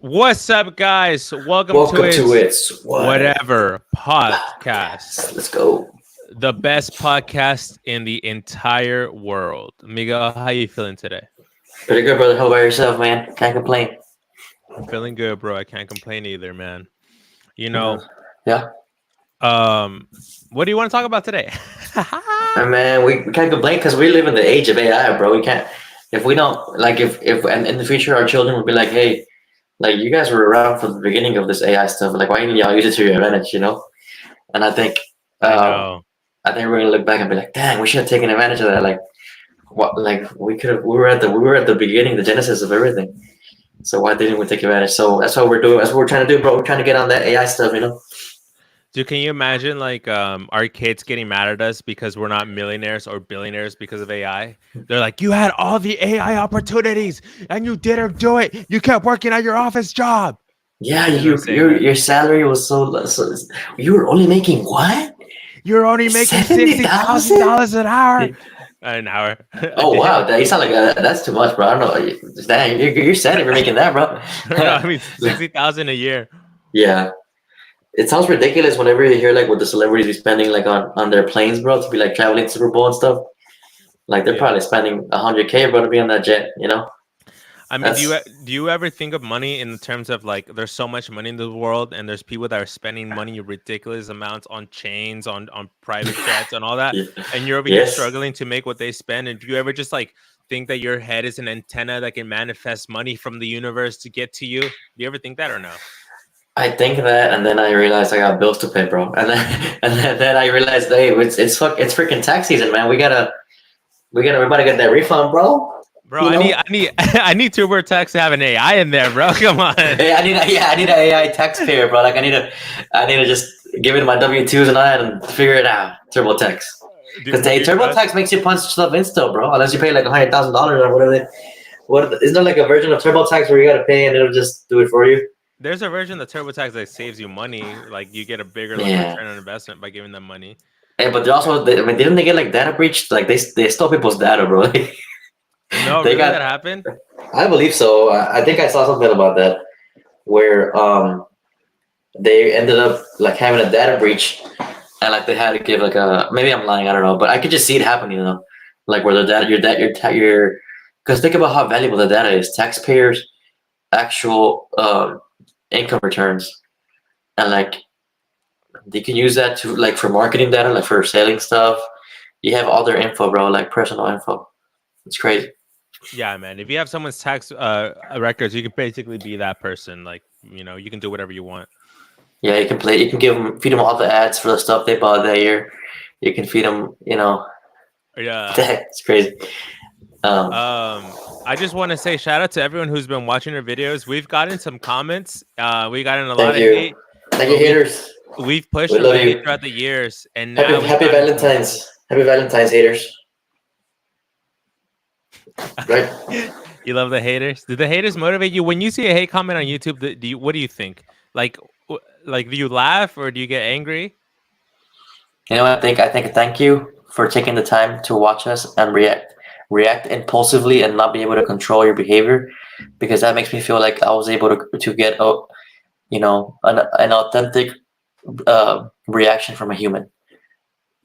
What's up, guys? Welcome to Welcome to Itswhatever. Whatever Podcast, Let's go. the best podcast in the entire world. Miguel, how you feeling today? Pretty good, brother. How about yourself, man? Can't complain. I'm feeling good, bro. I can't complain either, man. You Uh, know, yeah. um, what do you want to talk about today? And man, we can't complain because we live in the age of AI, bro. We can't, if we don't, like, if and in the future our children will be like, hey, like, you guys were around from the beginning of this AI stuff. Like, why didn't y'all use it to your advantage, you know? And I um, know. I think we're gonna look back and be like, dang, we should have taken advantage of that. Like, what, like, we were at the beginning, the genesis of everything. So why didn't we take advantage? So that's what we're doing. That's what we're trying to do, bro. We're trying to get on that AI stuff, you know? Dude, can you imagine like our kids getting mad at us because we're not millionaires or billionaires because of AI? They're like, you had all the AI opportunities and you didn't do it. You kept working at your office job. Yeah, You know, saying that your salary was so you were only making what? you're only making Seventy thousand? $60,000 an hour. An hour, a Oh day. wow, you sound like that's too much, bro. I don't know. Dang, you're sad if you're making that, bro. No, I mean 60,000 a year. Yeah, it sounds ridiculous whenever you hear like what the celebrities be spending like on their planes, bro, to be like traveling to Super Bowl and stuff. Like they're Yeah. probably spending 100K, bro, to be on that jet. You know, I mean, that's do you ever think of money in terms of like there's so much money in the world and there's people that are spending money ridiculous amounts on chains, on private jets and all that, yeah. and you're over here Yes. struggling to make what they spend? And do you ever just like think that your head is an antenna that can manifest money from the universe to get to you? Do you ever think that or no? I think that, and then I realized I got bills to pay, bro. And then then I realized, hey, it's freaking tax season, man. We gotta get that refund, bro. Bro, You know, I need I need TurboTax to have an AI in there, bro. Come on. hey, I need an AI taxpayer, bro. Like I need to just give it my W-2s and all that and figure it out. TurboTax, because Would you trust? TurboTax makes you punch stuff in still, bro. Unless you pay like $100,000 or whatever. What isn't there like a version of TurboTax where you gotta pay and it'll just do it for you? There's a version of TurboTax that saves you money. Like you get a bigger like Yeah. return on investment by giving them money. Hey, but I mean, didn't they get like data breached? Like they stole people's data, bro. No, They really, that got. happened? I believe so. I think I saw something about that where they ended up like having a data breach and like they had to give like a, maybe I'm lying, I don't know, but I could just see it happening, you know, like where the data your because think about how valuable the data is, taxpayers actual income returns, and like they can use that to like for marketing data, like for selling stuff. You have all their info, bro, like personal info. It's crazy. Yeah, man. If you have someone's tax records, you can basically be that person. Like, you can do whatever you want. Yeah, you can play. You can feed them all the ads for the stuff they bought that year. You can feed them. You know, Yeah. it's crazy. I just want to say shout out to everyone who's been watching our videos. We've gotten some comments. We gotten a lot Thank of you, hate, thank you, but haters. we've pushed We through love the hate you. throughout the years, and now we've Happy gotten some. Valentine's, haters. Right? You love the haters. Do the haters motivate you when you see a hate comment on YouTube? What do you think? Like, do you laugh or do you get angry? You know, I think thank you for taking the time to watch us and react impulsively and not be able to control your behavior, because that makes me feel like I was able to get an authentic reaction from a human.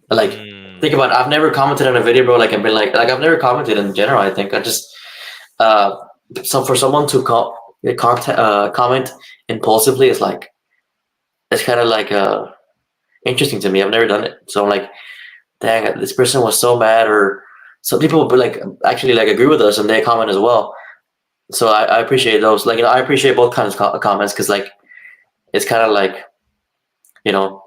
Like, Mm. think about it. I've never commented on a video, bro. Like, I've been like I've never commented in general. I think I just uh so for someone to comment impulsively is like, it's kind of like interesting to me. I've never done it, so I'm like, dang, this person was so mad, or some people will be like actually like agree with us and they comment as well. So I appreciate those. Like, I appreciate both kinds of comments, because like it's kind of like, you know,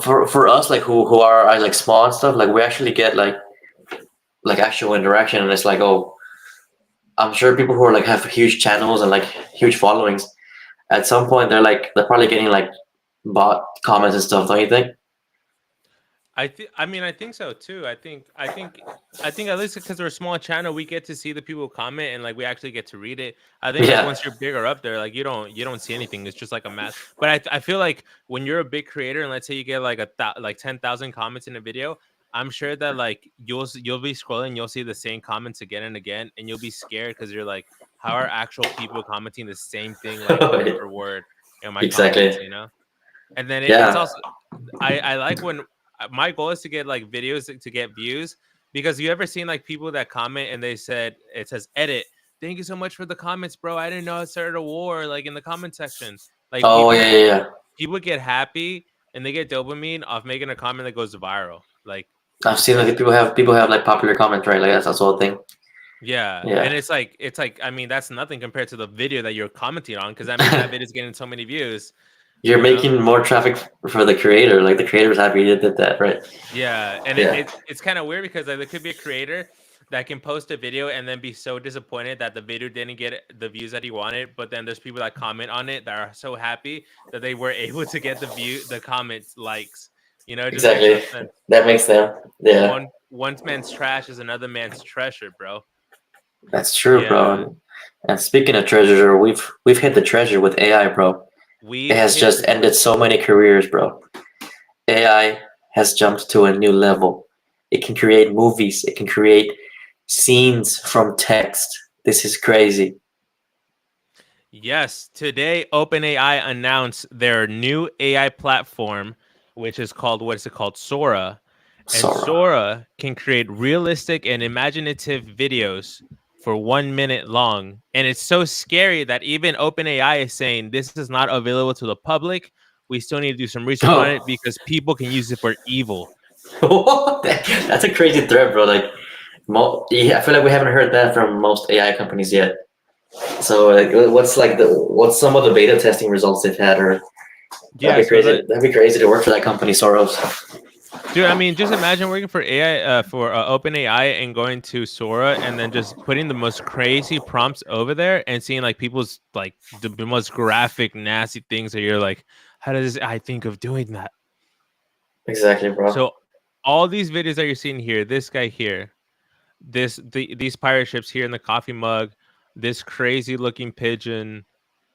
for us, like who are like small and stuff, like we actually get like actual interaction, and it's like, oh, I'm sure people who are like have huge channels and like huge followings, at some point they're probably getting like bot comments and stuff, don't you think? I think so too. I think at least because we're a small channel, we get to see the people comment and like we actually get to read it. I think like Yeah. once you're bigger up there, like you don't see anything. It's just like a mass. But I feel like when you're a big creator and let's say you get like like 10,000 comments in a video, I'm sure that like you'll be scrolling, you'll see the same comments again and again, and you'll be scared because you're like, how are actual people commenting the same thing like word for word in my comments, Exactly. you know? And then it's Yeah. also I like when my goal is to get like videos to get views, because you ever seen like people that comment and they said it says edit, thank you so much for the comments, bro. I didn't know it started a war like in the comment section. Like Oh yeah, yeah, yeah. people get happy and they get dopamine off making a comment that goes viral. Like I've seen like people have like popular comments, right? Like that's the whole thing. yeah, and Yeah. it's like I mean that's nothing compared to the video that you're commenting on, because that means that video is getting so many views, You're you know? making more traffic for the creator. Like the creator's happy you did that, right? Yeah, and Yeah. it's kind of weird because like, there could be a creator that can post a video and then be so disappointed that the video didn't get the views that he wanted, but then there's people that comment on it that are so happy that they were able to get the comments likes. You know, it just makes no Exactly. sense. That makes them. Yeah. One man's trash is another man's treasure, bro. That's true, Yeah, bro. And speaking of treasure, we've hit the treasure with AI, bro. It we've has hit just ended so many careers, bro. AI has jumped to a new level. It can create movies. It can create scenes from text. This is crazy. Yes, today OpenAI announced their new AI platform, which is called, what is it called? Sora. And Sora. Sora can create realistic and imaginative videos for 1 minute long. And it's so scary that even OpenAI is saying this is not available to the public. We still need to do some research on it Oh, because people can use it for evil. that's a crazy threat, bro. Like, yeah, I feel like we haven't heard that from most AI companies yet. So, like, what's some of the beta testing results they've had, or that'd Yeah, be so crazy. That'd be crazy to work for that company, Soros. dude, I mean, just imagine working for AI, for OpenAI, and going to Sora, and then just putting the most crazy prompts over there, and seeing like people's like the most graphic, nasty things that you're like, how does I think of doing that? Exactly, bro. So, all these videos that you're seeing here, this guy here, these pirate ships here in the coffee mug, this crazy looking pigeon,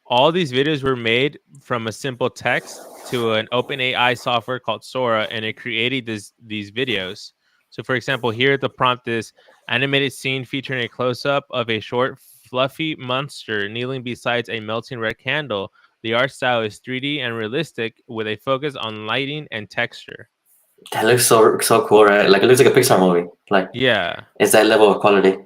all these videos were made from a simple text to an open AI software called Sora, and it created these videos. So, for example, here the prompt is animated scene featuring a close up of a short, fluffy monster kneeling beside a melting red candle. The art style is 3D and realistic with a focus on lighting and texture. That looks so cool, right? Like it looks like a Pixar movie. Like Yeah, it's that level of quality.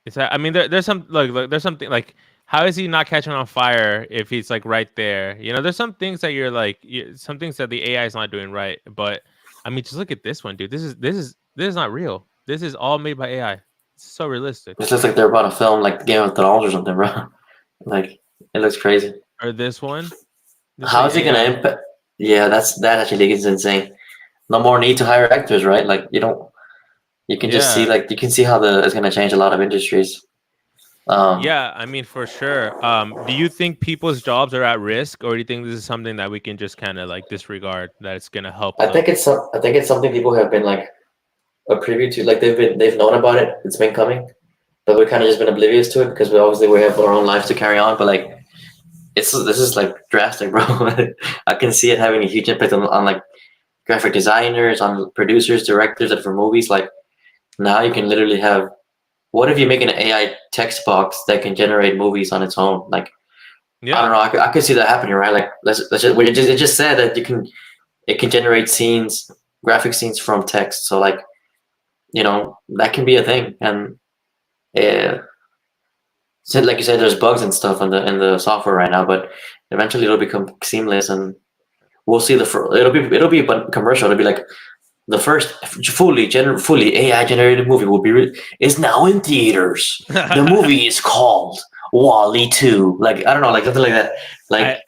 it's. I mean, there's some like there's something like, how is he not catching on fire if he's like right there? You know, there's some things that you're like some things that the AI is not doing right. But I mean, just look at this one, dude. This is not real. This is all made by AI. It's so realistic. This looks like they're about to film like Game of Thrones or something, bro. Like it looks crazy. Or this one. This is How is it gonna AI. impact? Yeah, that actually is insane. No more need to hire actors, right? Like you don't. You can just see Yeah. like you can see how it's gonna change a lot of industries. Um, Yeah, I mean, for sure. Do you think people's jobs are at risk, or do you think this is something that we can just kind of like disregard, that it's gonna help them? I think it's something people have been like a preview to. Like they've known about it. It's been coming, but we've kind of just been oblivious to it because we have our own lives to carry on. But like this is like drastic, bro. I can see it having a huge impact on like graphic designers, on producers, directors for movies. Like now you can literally have. What if you make an AI text box that can generate movies on its own? Like I don't Yeah. know. I could see that happening, right? Like let's just it just said that it can generate scenes, graphic scenes from text. So like that can be a thing. And uh, so like you said, there's bugs and stuff in the software right now, but eventually it'll become seamless, and we'll see it'll be a commercial. It'll be like the first fully AI generated movie is now in theaters. The movie is called Wally 2. Like I don't know, like something like that. I Like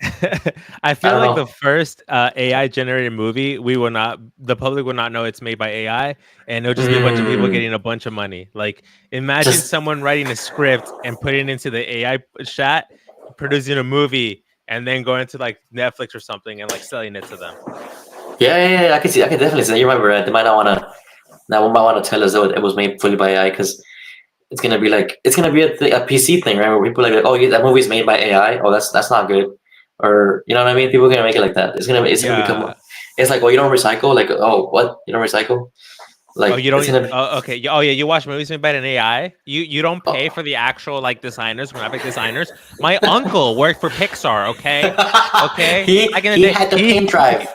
I I feel don't like the know. first AI generated movie, the public will not know it's made by AI, and it'll just be a bunch of people Mm, getting a bunch of money. Like, imagine just someone writing a script and putting it into the AI chat, producing a movie, and then going to like Netflix or something and like selling it to them. yeah. I can definitely see that. You might be right. They might not want to. Now one might want to tell us that it was made fully by AI because it's gonna be a PC thing, right? Where people are like, oh, yeah, that movie's made by AI. Oh, that's not good, or you know what I mean? People are gonna make it like that. It's gonna become. Yeah, It's like, well, you don't recycle. Like, oh, what? You don't recycle? Oh, Like you it's don't. gonna be. Okay. Oh, yeah. You watch movies made by an AI. You don't pay Oh. for the actual like designers, graphic designers. My uncle worked for Pixar. Okay. Okay. he Back in the he day, had the paint drive.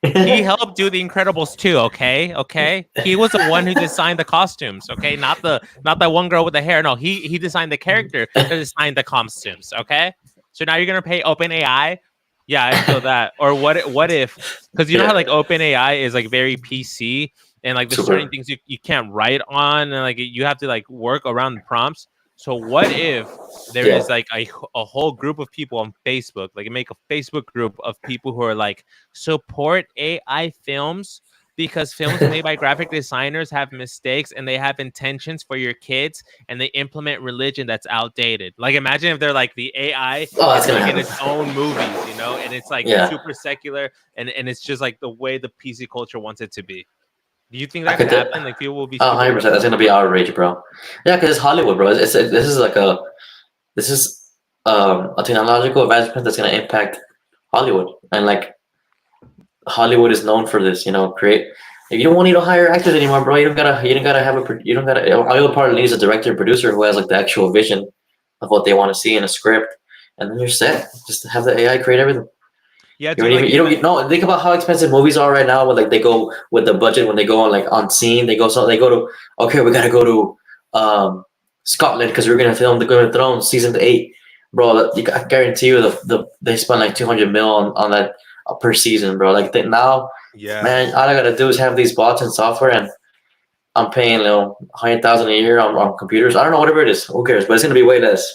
he helped do The Incredibles too. Okay. Okay. He was the one who designed the costumes. Okay. Not that one girl with the hair. No, he designed the character that designed the costumes. Okay. So now you're gonna pay OpenAI. Yeah, I feel that. Or what if, because you know how Yeah, like OpenAI is like very PC, and like there's certain super. things you can't write on, and like you have to like work around the prompts. So what if there Yeah, is like a whole group of people on Facebook, like make a Facebook group of people who are like support AI films, because films made by graphic designers have mistakes and they have intentions for your kids, and they implement religion that's outdated. Like imagine if they're like the AI oh, that's is gonna making happen. its own movies, and it's like Yeah, super secular, and it's just like the way the PC culture wants it to be. Do you think I that could could. happen? Like people will be Oh, super 100%. That's rebel gonna be for it? outrage, bro. Yeah, because it's Hollywood, bro. This is like this is a technological advancement that's gonna impact Hollywood, and like Hollywood is known for this. Create. If you don't want to hire actors anymore, bro, you don't gotta have you don't gotta. Hollywood probably needs a director and producer who has like the actual vision of what they want to see in a script, and then you're set. Just have the AI create everything. Yeah, You dude. don't even you don't get no. Think about how expensive movies are right now. When like they go with the budget, when they go on like on scene, they go to, okay, we gotta go to Scotland because we're gonna film the Game of Thrones season 8, bro. I guarantee you they spend like 200 mil on that per season, bro. Like now, Yeah. man, all I gotta do is have these bots and software, and I'm paying 100,000 a year on computers. I don't know, whatever it is. Who cares? But it's gonna be way less.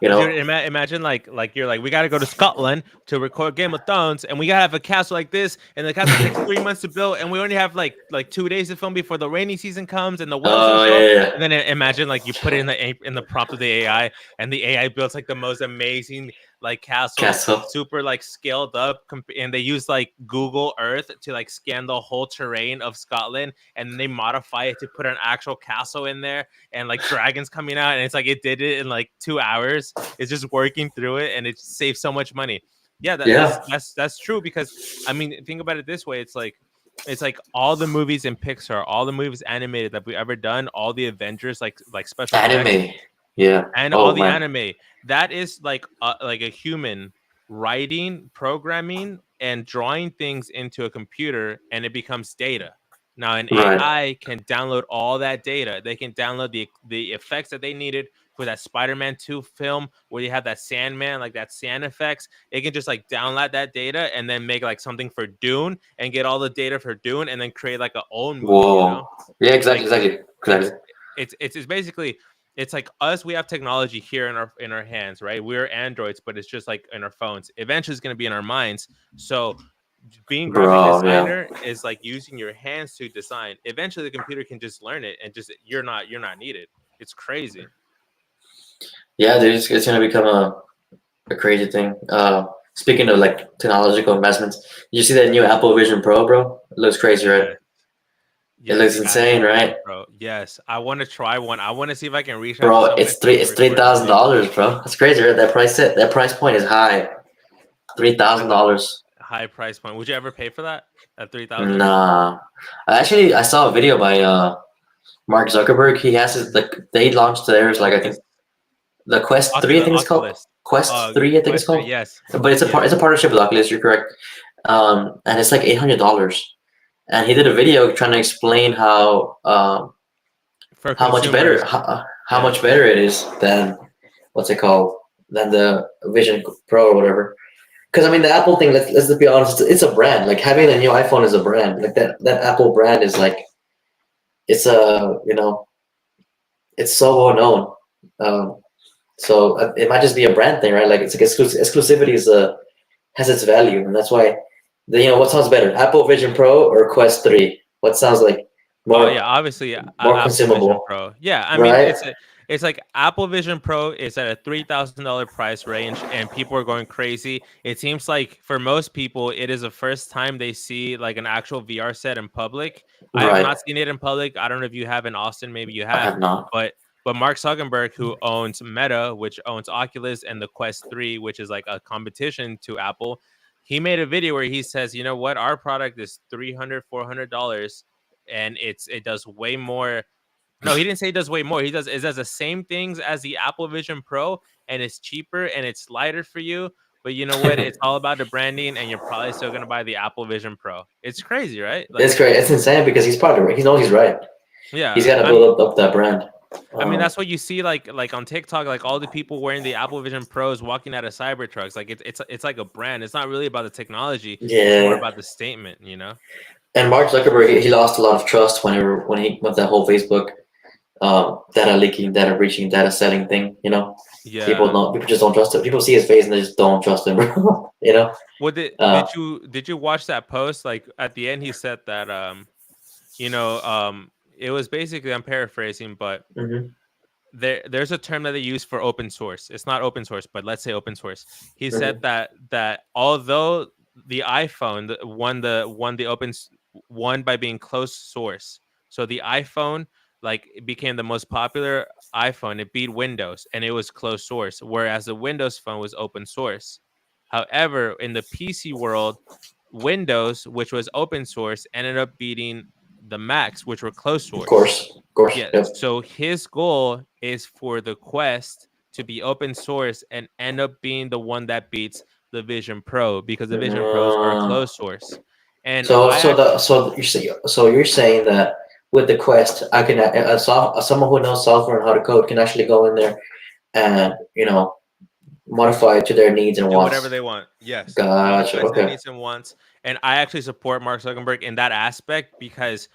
You Well, dude, know. imagine like you're like, we got to go to Scotland to record Game of Thrones, and we gotta have a castle like this, and the castle takes 3 months to build, and we only have like 2 days to film before the rainy season comes, and the whales don't Oh show up. yeah, And then imagine like you put it in the prompt of the AI, and the AI builds like the most amazing like castle, castle. super like scaled up, and they use like Google Earth to like scan the whole terrain of Scotland, and they modify it to put an actual castle in there, and like dragons coming out, and it's like it did it in like 2 hours. It's just working through it, and it saves so much money. Yeah, Yeah. that's true, because I mean, think about it this way: it's like all the movies in Pixar, all the movies animated that we've ever done, all the Avengers like special effects, Anime. Yeah. and all Oh the man. anime. That is like a human writing, programming, and drawing things into a computer, and it becomes data. Now an Right. AI can download all that data. They can download the effects that they needed for that Spider-Man 2 film where you have that Sandman, like that sand effects. It can just like download that data and then make like something for Dune and get all the data for Dune and then create like a own movie, Whoa. Yeah. Exactly. like Exactly. it's Exactly. it's basically, it's like us. We have technology here in our hands, right? We're androids, but it's just like in our phones. Eventually, it's going to be in our minds. So, being graphic Bro. Yeah. designer is like using your hands to design. Eventually, the computer can just learn it, and just you're not needed. It's crazy. Yeah, dude. It's gonna become a crazy thing. Speaking of like technological investments, you see that new Apple Vision Pro, bro? It looks crazy, right? Yeah. It Yes, looks the insane, Apple Vision right? Pro. Yes, I want to try one. I want to see if I can reach out to Bro, some of my it's three friends and it's three record a thousand video. dollars, bro. That's crazy, right? That price point is high. three I thousand would dollars. high price point. Would you ever pay for that at 3,000? Nah. I saw a video by Mark Zuckerberg. He has his like they launched theirs like I think Oculus, the Quest 3, I think it's called. Oculus. Quest 3, I think it's Quest 3. called. Yes, But yes. it's a partnership with Oculus, you're correct. And it's like $800. And he did a video trying to explain For how much better consumers. how Yeah. much better it is than what's it called than the Vision Pro or whatever. Because I mean the Apple thing, let's be honest, it's a brand. Like having a new iPhone is a brand. Like that Apple brand is like it's a it's so well known. So it might just be a brand thing, right? Like it's like exclusivity is has its value, and that's why what sounds better, Apple Vision Pro or Quest 3? What sounds like Oh yeah, more obviously Apple Vision consumable, Pro. Yeah, I mean right? it's like Apple Vision Pro is at a $3,000 price range, and people are going crazy. It seems like for most people, it is the first time they see like an actual VR set in public. I have Right. not seen it in public. I don't know if you have in Austin. Maybe you I have, have not. but Mark Zuckerberg, who owns Meta, which owns Oculus, and the Quest 3, which is like a competition to Apple, he made a video where he says, you know what, our product is $300, $400. and it does way more. No, he didn't say it does way more. It does the same things as the Apple Vision Pro, and it's cheaper and it's lighter for you. But you know what? It's all about the branding, and you're probably still gonna buy the Apple Vision Pro. It's crazy, right? It's Like, great. It's insane because he's probably right. He knows he's right. He's yeah. got to build up that brand. I mean, that's what you see, like on TikTok, like all the people wearing the Apple Vision Pros walking out of Cybertrucks. Like it's like a brand. It's not really about the technology. It's more Yeah. about the statement, you know? And Mark Zuckerberg, he lost a lot of trust when he with that whole Facebook data leaking, data breaching, data selling thing. Yeah. People just don't trust him. People see his face and they just don't trust him, bro. Well, Uh, did you watch that post? Like at the end, he said that you know, it was basically, I'm paraphrasing, but mhm, there's a term that they use for open source. It's not open source, but let's say open source. He said mhm. that although the iPhone won the won by being closed source, so the iPhone like it became the most popular iPhone. It beat Windows, and it was closed source, whereas the Windows Phone was open source. However, in the PC world, Windows, which was open source, ended up beating the Macs, which were closed source. Of course, Yeah, yep. so his goal is for the Quest to be open source and end up being the one that beats the Vision Pro, because the Vision Pros are Uh, closed source. And so I so actually, the so you're saying that with the Quest, I can someone who knows software and how to code can actually go in there and modify it to their needs and do whatever wants. they want. Yes, Gotcha. modify to their Okay. needs and wants. And I actually support Mark Zuckerberg in that aspect, because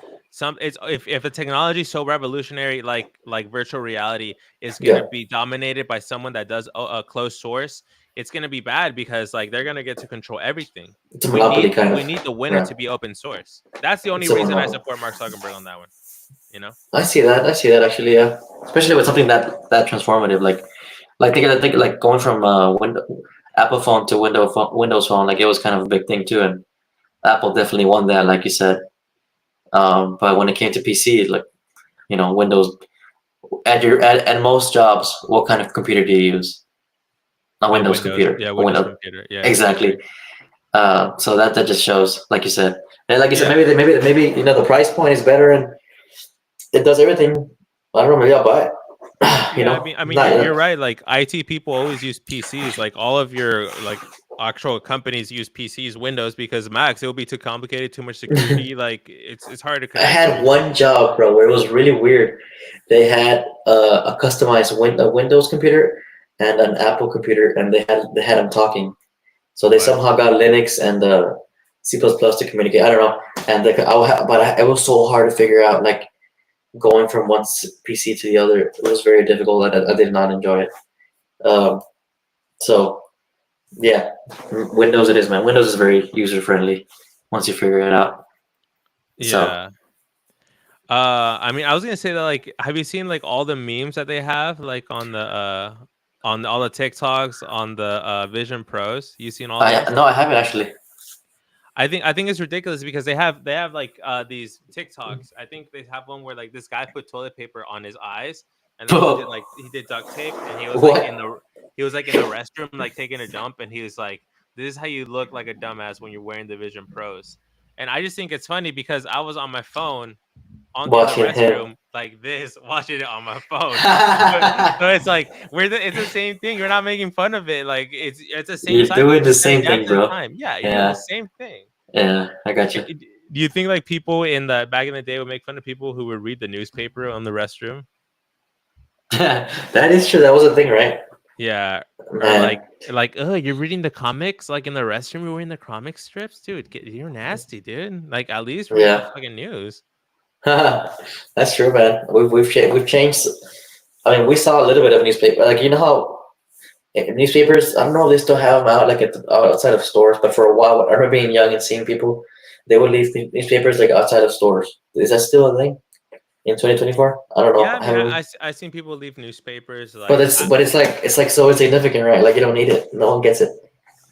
it's if the technology is so revolutionary, like virtual reality is going Yeah. to be dominated by someone that does a closed source, it's going to be bad, because like they're going to get to control everything. It's a monopoly kind We of. need the winner Yeah. to be open source. That's the only It's a reason I monopoly. support Mark Zuckerberg on that one. You know? I see that. I see that actually. Yeah. Especially with something that transformative, like think like going from Apple phone to Windows phone, like it was kind of a big thing too, and Apple definitely won that, like you said. But when it came to PC, like Windows at most jobs, what kind of computer do you use? A A Windows Windows, computer. yeah, A Windows Windows. computer. Yeah, Exactly. exactly. So that just shows, like you said, and like you said, Yeah. maybe the price point is better and it does everything. I don't know. Maybe I'll buy it. Yeah, Not you're yet. right. Like IT people always use PCs. Like all of your like actual companies use PCs, Windows, because Macs, it will be too complicated, too much security. Like it's hard to I connect to. had one job, bro, where it was really weird. They had a customized a Windows computer and an Apple computer, and they had them talking. So they What? somehow got Linux and C++ to communicate. I don't know, and it was so hard to figure out, like going from one PC to the other. It was very difficult. I did not enjoy it. Um, so yeah, Windows it is, man. Windows is very user friendly once you figure it out. So Yeah. I mean, I was gonna say that, like, have you seen like all the memes that they have like on all the TikToks on the Vision Pros? You seen all those? I haven't actually. I think it's ridiculous, because they have like these TikToks. I think they have one where like this guy put toilet paper on his eyes, and then he did duct tape, and What? he was like in the restroom like taking a dump, and he was like, "This is how you look like a dumbass when you're wearing the Vision Pros." And I just think it's funny, because I was on my phone in the Watching him. restroom like this, watching it on my phone. So it's like it's the same thing. You're not making fun of it. Like it's the same You're cycle. doing You the just gotta same adapt thing, to the bro. time. Yeah, you're doing the Yeah, same thing. yeah, I got you. Do you think like people in the back in the day would make fun of people who would read the newspaper on the restroom? That is true. That was a thing, right? Yeah, or Man, oh, you're reading the comics like in the restroom. You're reading the comic strips, dude. You're nasty, dude. Like at least read the yeah. fucking news. That's true, man. We've changed. I mean, we saw a little bit of newspaper. Like how newspapers. I don't know if they still have them out like outside of stores, but for a while, I remember being young and seeing people. They would leave newspapers like outside of stores. Is that still a thing in 2024? I don't know. Yeah, I I mean, haven't. I seen people leave newspapers. But Like it's like so insignificant, right? Like you don't need it. No one gets it.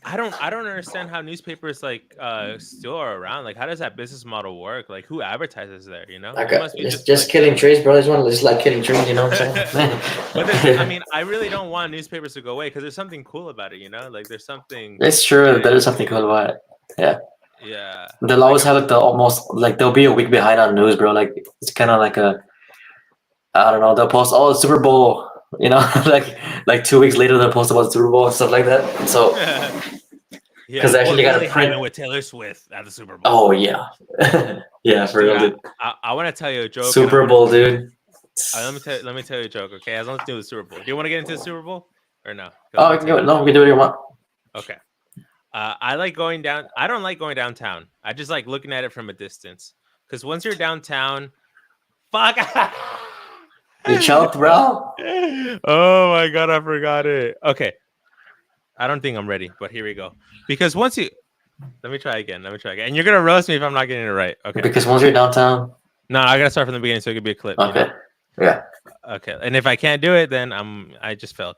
I don't understand how newspapers like still are around. Like how does that business model work? Like who advertises there? You know, Like it must be just just like killing trees, bro. Just like killing trees. You know what I'm saying? but I Man. mean, I really don't want newspapers to go away, because there's something cool about it. You know, like there's something It's true. that There it is something created. cool about it. Yeah. Yeah. They'll Like always have like the almost like they'll be a week behind on news, bro. Like it's kind of like a I don't know. They'll post the Super Bowl, like 2 weeks later they'll post about the Super Bowl and stuff like that. So because yeah. they What actually got to really print. happened with Taylor Swift at the Super Bowl? Oh yeah, yeah, for Dude, real, dude. I want to tell you a joke. And Super Bowl, dude. let me tell you a joke. Okay, as long as do the Super Bowl. Do you want to get into the Super Bowl or no? 'Cause Oh, let we me can tell go. you. No, we can do what you want. Okay. I like going down. I don't like going downtown. I just like looking at it from a distance. Because once you're downtown, fuck. You choked, bro. Oh my god, I forgot it. Okay. I don't think I'm ready, but here we go. Because once you let me try again. And you're gonna roast me if I'm not getting it right. Okay. Because once you're downtown. No, I gotta start from the beginning so it could be a clip. Okay. You know? Yeah. Okay. And if I can't do it, then I just failed.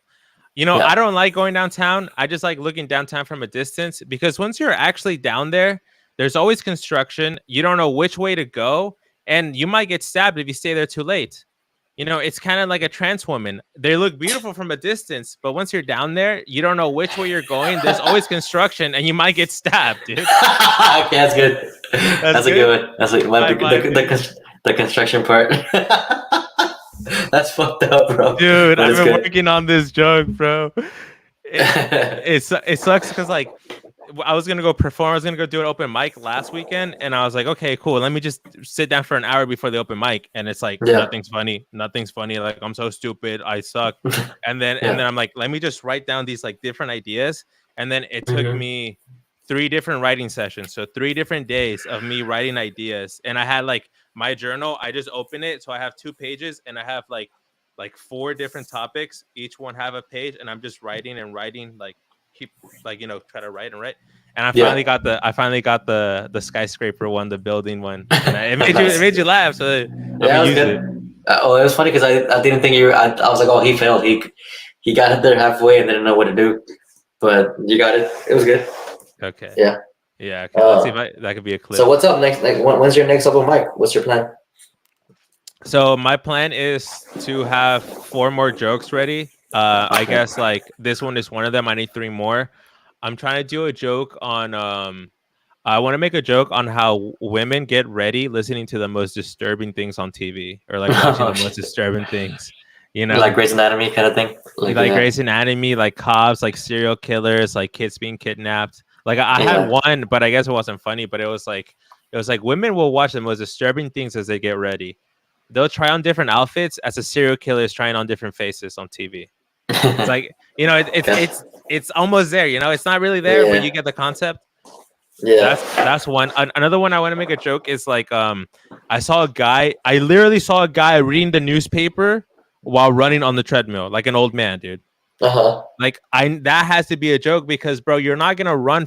Yeah. I don't like going downtown. I just like looking downtown from a distance because once you're actually down there, there's always construction. You don't know which way to go, and you might get stabbed if you stay there too late. It's kind of like a trans woman. They look beautiful from a distance, but once you're down there, you don't know which way you're going. There's always construction, and you might get stabbed, dude. Okay, that's good. That's a good one. That's like the construction part. That's fucked up, bro. Dude, But I've it's been good. working on this joke, bro. It sucks because like I was gonna go perform. I was gonna go do an open mic last weekend, and I was like, okay, cool. Let me just sit down for an hour before the open mic, and it's like Yeah. nothing's funny. Like I'm so stupid. I suck. And then Yeah. I'm like, let me just write down these like different ideas, and then it took Mhm. me 3 different writing sessions, so 3 different days of me writing ideas, and I had like my journal. I just open it, so I have 2 pages, and I have like 4 different topics. Each one have a page, and I'm just writing and writing, like keep try to write and write. And I finally got the skyscraper one, the building one. And it made you laugh. So Yeah, I'm it gonna was use good. it. It was funny because I didn't think I was like, oh, he failed. He got there halfway and didn't know what to do. But you got it. It was good. Okay. Yeah. Yeah. Okay. Let's see if that could be a clip. So what's up next? Like, when's your next open mic? What's your plan? So my plan is to have 4 more jokes ready. I guess like this one is one of them. I need 3 more. I'm trying to do a joke on I want to make a joke on how women get ready listening to the most disturbing things on TV or like watching the most disturbing things. Like Grey's Anatomy kind of thing. Like Grey's Anatomy, like cops, like serial killers, like kids being kidnapped. Like I had one, but I guess it wasn't funny. But it was like women will watch the most disturbing things as they get ready. They'll try on different outfits as a serial killer is trying on different faces on TV. It's like it's almost there. It's not really there, but you get the concept. Yeah, that's one. Another one I want to make a joke is like I literally saw a guy reading the newspaper while running on the treadmill, like an old man, dude. Like that has to be a joke because, bro, you're not gonna run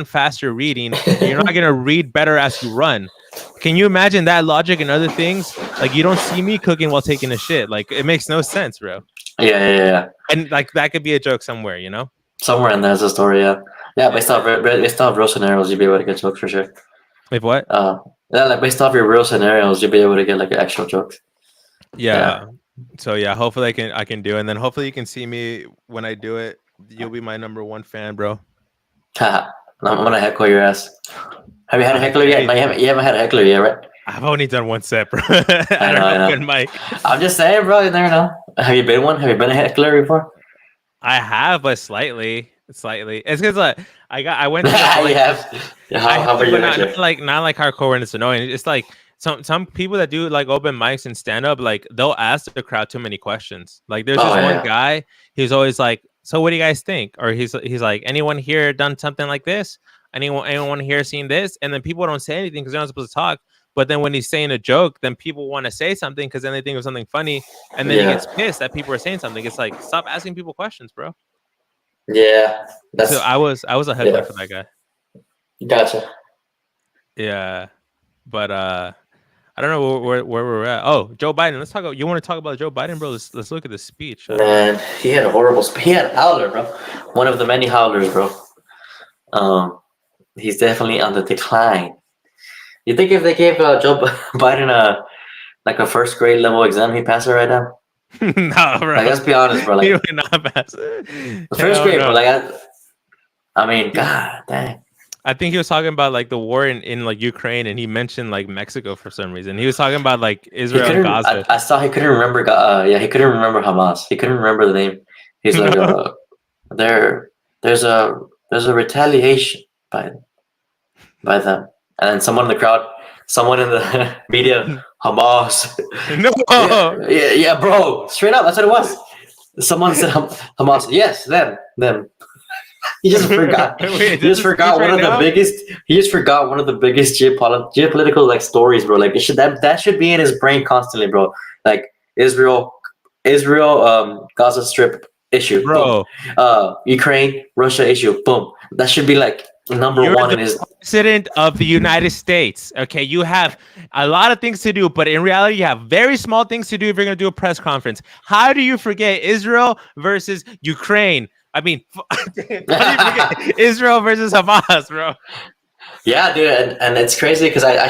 faster reading. You're not gonna read better as you run. Can you imagine that logic and other things? Like you don't see me cooking while taking a shit. Like it makes no sense, bro. Yeah. And like that could be a joke somewhere, Somewhere in there's a story, yeah. Yeah, based off real scenarios, you'll be able to get jokes for sure. Wait, what? Yeah, like based off your real scenarios, you'll be able to get like actual jokes. Yeah. So yeah, hopefully I can do it, and then hopefully you can see me when I do it. You'll be my number 1 fan, bro. I'm gonna heckle your ass. Have you had a heckler yet? No, you haven't had a heckler yet, right? I've only done 1 set, bro. I know. Good mic. I'm just saying, bro. You never know. Have you been one? Have you been a heckler before? I have, but slightly. It's because I went to You have. How about you? not like hardcore and it's annoying. It's like some people that do like open mics and stand up, like they'll ask the crowd too many questions. Like there's this one guy, he's always like, so what do you guys think? Or he's like, anyone here done something like this? Anyone here seen this? And then people don't say anything because they're not supposed to talk. But then when he's saying a joke, then people want to say something because then they think of something funny, and then he gets pissed that people are saying something. It's like, stop asking people questions, bro. Yeah, so I was a heckler for that guy. Gotcha. Yeah, but I don't know where we're at. Oh, Joe Biden. Let's talk about. You want to talk about Joe Biden, bro? Let's look at the speech. Man, he had a horrible speech. He had a howler, bro. One of the many howlers, bro. He's definitely on the decline. You think if they gave Joe Biden a first grade level exam, he'd pass it right now? No, bro. Like, let's be honest, bro. Like, he would not pass it. The first grade, bro. Like, I mean, god dang. I think he was talking about like the war in like Ukraine, and he mentioned like Mexico for some reason. He was talking about like He Israel and couldn't. Gaza. I saw he couldn't remember. Yeah, he couldn't remember Hamas. He couldn't remember the name. He's like, No, there, there's a there's a retaliation by them, and then someone in the crowd, someone in the media, Hamas. Yeah, no. yeah, yeah, bro. Straight up, that's what it was. Someone said Hamas. Yes, them. He just forgot. Wait, He this just is speech forgot one right of the now. biggest. He just forgot one of the biggest geopolitical like stories, bro. Like it should that should be in his brain constantly, bro. Like Israel, Gaza Strip issue, boom. Bro, Ukraine, Russia issue, boom. That should be like number you're one the in his. president of the United States. Okay, you have a lot of things to do, but in reality, you have very small things to do if you're going to do a press conference. How do you forget Israel versus Ukraine? I mean, how do you forget Israel versus Hamas, bro? Yeah, dude, and it's crazy because I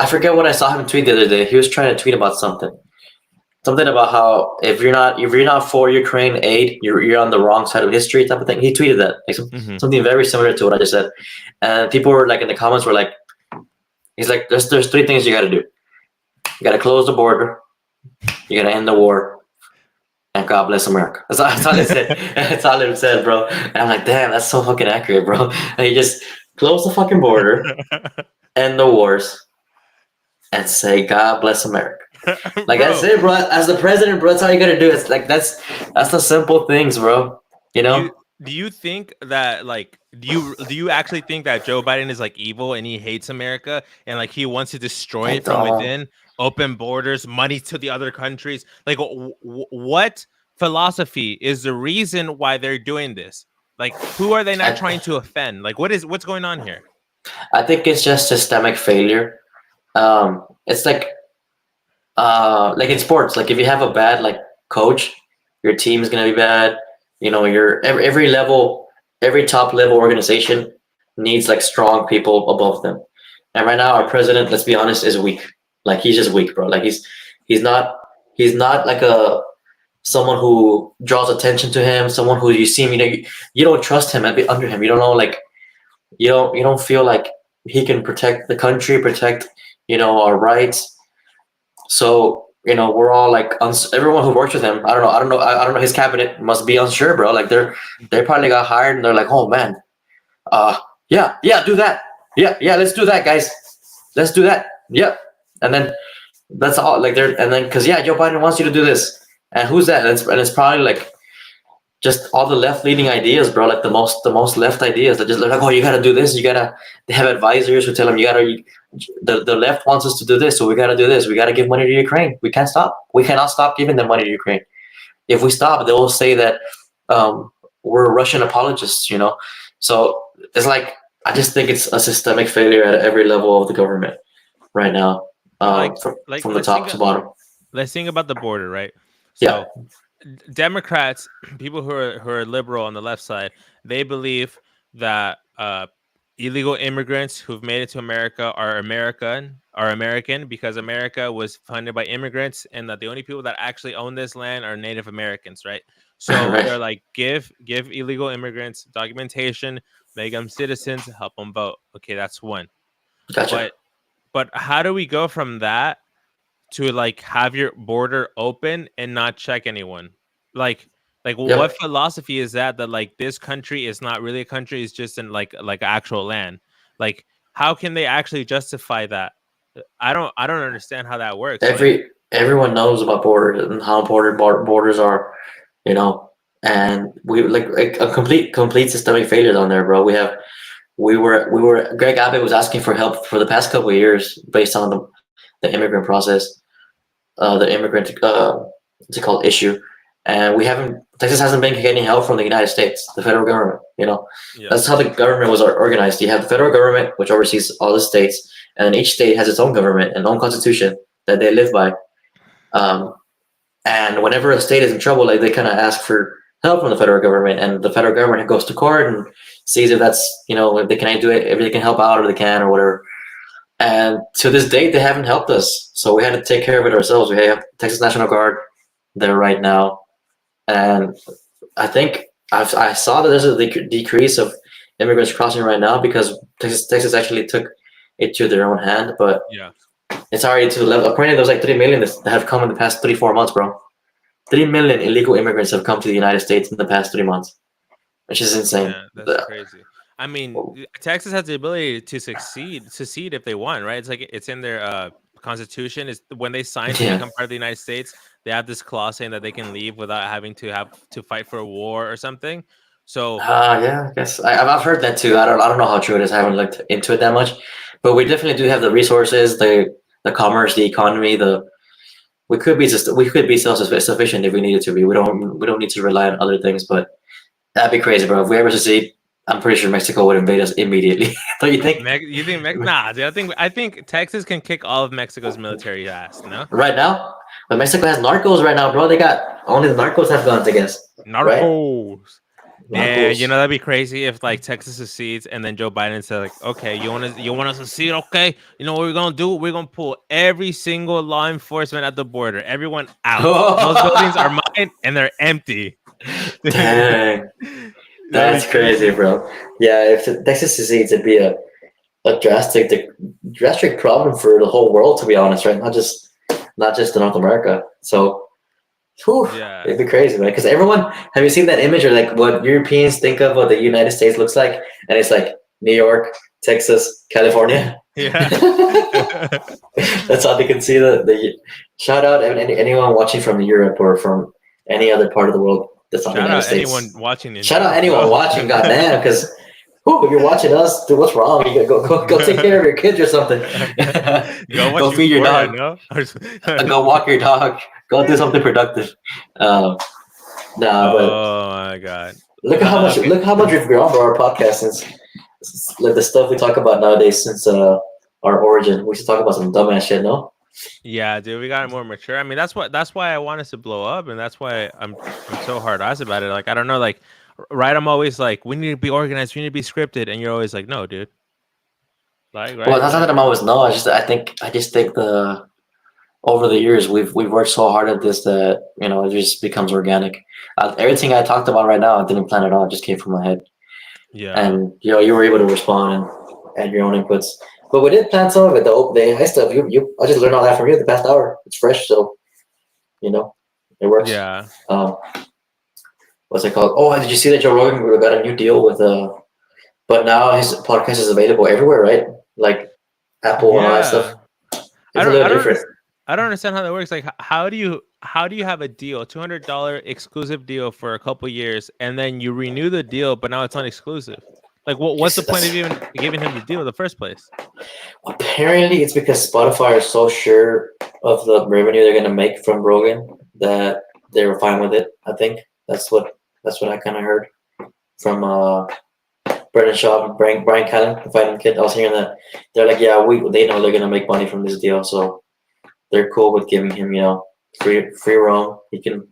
forget what I saw him tweet the other day. He was trying to tweet about something about how if you're not for Ukraine aid, you're on the wrong side of history type of thing. He tweeted that like Mm-hmm. something very similar to what I just said, and people were like in the comments were like, he's like, there's three things you got to do. You got to close the border, you got to end the war, and God bless America. That's all it said. That's all it said, bro. And I'm like, damn, that's so fucking accurate, bro. And he just close the fucking border, end the wars, and say God bless America. Like Bro, that's it, bro. As the president, bro, that's all you gotta do. It's like that's the simple things, bro. You do you know? do you think that like do you actually think that Joe Biden is like evil and he hates America and like he wants to destroy I it from don't. within, open borders, money to the other countries? Like what philosophy is the reason why they're doing this? Like who are they not I trying to offend? Like what's going on here? I think it's just systemic failure. It's like in sports, like if you have a bad like coach, your team is gonna be bad. You know, your every level, every top level organization needs like strong people above them. And right now, our president, let's be honest, is weak. Like he's just weak, bro. Like he's not he's not like a someone who draws attention to him. Someone who you see him, you don't trust him under him. You don't know like you don't feel like he can protect the country, protect our rights. So we're all like everyone who works with him. I don't know. His cabinet must be unsure, bro. Like they probably got hired and they're like, oh man, uh, yeah, do that. Yeah, let's do that, guys. Let's do that. Yep. And then that's all. Like and then because Joe Biden wants you to do this, and who's that? And it's probably like just all the left leaning ideas, bro. Like the most left ideas that just like, oh, you gotta do this. They have advisors who tell them the left wants us to do this, so we gotta do this. We gotta give money to Ukraine. We can't stop. We cannot stop giving them money to Ukraine. If we stop, they will say that we're Russian apologists. So it's like I just think it's a systemic failure at every level of the government right now, Like from the top to bottom. let's think about the border, right? Yeah, So Democrats, people who are liberal on the left side, they believe that illegal immigrants who've made it to America are American because America was funded by immigrants, and that the only people that actually own this land are Native Americans, right? So right. they're like, give illegal immigrants documentation, make them citizens, help them vote. Okay, that's one. Gotcha. But how do we go from that to like have your border open and not check anyone? Like Yep. what philosophy is that like this country is not really a country, it's just in like actual land? Like how can they actually justify that? I don't understand how that works. Like Everyone knows about borders and how important borders are, and we like a complete systemic failure down there, bro. We were Greg Abbott was asking for help for the past couple of years based on the immigrant process, the immigrant what's it called issue, and Texas hasn't been getting help from the United States, the federal government. yeah. That's how the government was organized. You have the federal government, which oversees all the states, and then each state has its own government and own constitution that they live by. And whenever a state is in trouble, like they kind of ask for help from the federal government, and the federal government goes to court and sees if that's if they can do it, if they can help out or they can or whatever. And to this date, they haven't helped us, so we had to take care of it ourselves. We have Texas National Guard there right now, and I think I saw that there's a decrease of immigrants crossing right now because Texas actually took it to their own hand, but Yeah. it's already to the level. Apparently, there's like 3 million that have come in the past 3-4 months, bro. 3 million illegal immigrants have come to the United States in the past 3 months, which is insane. Yeah, that's crazy. I mean, Texas has the ability to secede if they want, right? It's like it's in their constitution. Is when they sign to Yeah. become part of the United States, they have this clause saying that they can leave without having to have to fight for a war or something. So Yeah, I guess I've heard that too. I don't know how true it is. I haven't looked into it that much, but we definitely do have the resources, the commerce, the economy. We could be self sufficient if we needed to be. We don't need to rely on other things. But that'd be crazy, bro. If we ever succeed, I'm pretty sure Mexico would invade us immediately. Don't you think? You think nah, dude, I think Texas can kick all of Mexico's military ass. No, Right now, but Mexico has narcos right now, bro. They got only the narcos have guns, I guess. Right? narcos. Yeah, Narcos. that'd be crazy if like Texas secedes and then Joe Biden said like, okay, you want to secede, okay? You know what we're gonna do? We're gonna pull every single law enforcement at the border, everyone out. Those buildings are mine and they're empty. Dang, that's crazy, bro. Yeah, if Texas secedes, it'd be a drastic problem for the whole world, to be honest, right? Not just in North America. So, whew, Yeah. it'd be crazy, man. Because have you seen that image or like what Europeans think of what the United States looks like? And it's like New York, Texas, California. Yeah. That's how they can see the shout out anyone watching from Europe or from any other part of the world that's on the Shout United out States. anyone watching this. Shout out anyone watching, goddamn, because if you're watching us, dude, what's wrong? You gotta go take care of your kids or something. Go feed your dog. No? Go walk your dog. Go do something productive. Nah, but Oh my god. look how much we've grown for our podcast since like the stuff we talk about nowadays since our origin. We should talk about some dumbass shit, no? Yeah, dude, we got more mature. I mean, that's why I want us to blow up, and that's why I'm so hard ass about it. Like, I don't know, like, right? I'm always like, we need to be organized, we need to be scripted, and you're always like, no, dude. Like, right? Well, that's not that I'm always no. I just think over the years we've worked so hard at this that it just becomes organic. Everything I talked about right now, I didn't plan it all; it just came from my head. Yeah. And you were able to respond and add your own inputs. But we did plan some of it. The AI stuff. I just learned all that from you the past hour. It's fresh, so it works. Yeah. What's it called? Oh, did you see that Joe Rogan got a new deal with but now his podcast is available everywhere, right? Like Apple and all that stuff. It's I a little don't different. I don't understand how that works. Like, how do you have a deal, $200 exclusive deal for a couple years, and then you renew the deal, but now it's not exclusive? Like, what's the point of even giving him the deal in the first place? Apparently, it's because Spotify is so sure of the revenue they're gonna make from Rogan that they're fine with it. I think that's what I kind of heard from Brendan Shaw, Brian Callen, the fighting kid. I was hearing that they're like, yeah, they know they're gonna make money from this deal, so they're cool with giving him, free roam. He can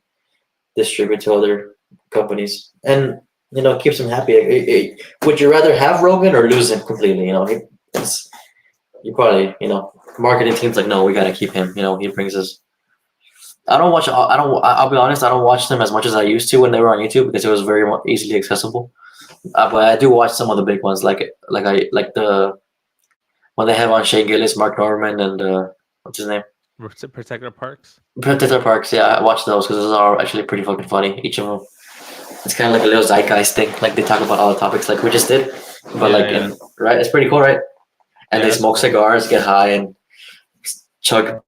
distribute to other companies, and keeps him happy. Would you rather have Rogan or lose him completely? You probably, marketing team's like, no, we gotta keep him. He brings us. I'll be honest, I don't watch them as much as I used to when they were on YouTube because it was very easily accessible. But I do watch some of the big ones, like the when they have on Shane Gillis, Mark Norman, and what's his name? Protector Parks. Protector Parks. Yeah, I watch those because those are actually pretty fucking funny. Each of them. It's kind of like a little zeitgeist thing. Like they talk about all the topics like we just did, but right, it's pretty cool, right? And they smoke cigars, get high, and chug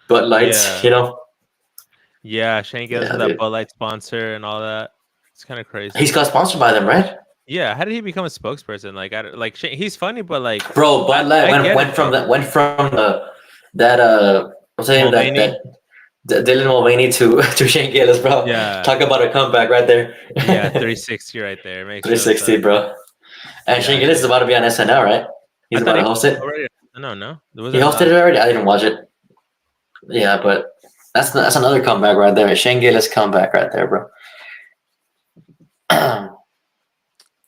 Bud Lights. Yeah, Shane Gillis is that Bud Light sponsor and all that. It's kind of crazy. He's got sponsored by them, right? Yeah. How did he become a spokesperson? Like Shane, he's funny, but like, bro, Bud Light went from that what's the name that Dylan Mulvaney to Shane Gillis, bro. Yeah. Talk about a comeback right there. Yeah, 360 right there. 360, bro. And Shane Gillis is about to be on SNL, right? He's about to host it. No. He hosted it already? I didn't watch it. Yeah, but that's another comeback right there. Shane Gillis comeback right there, bro.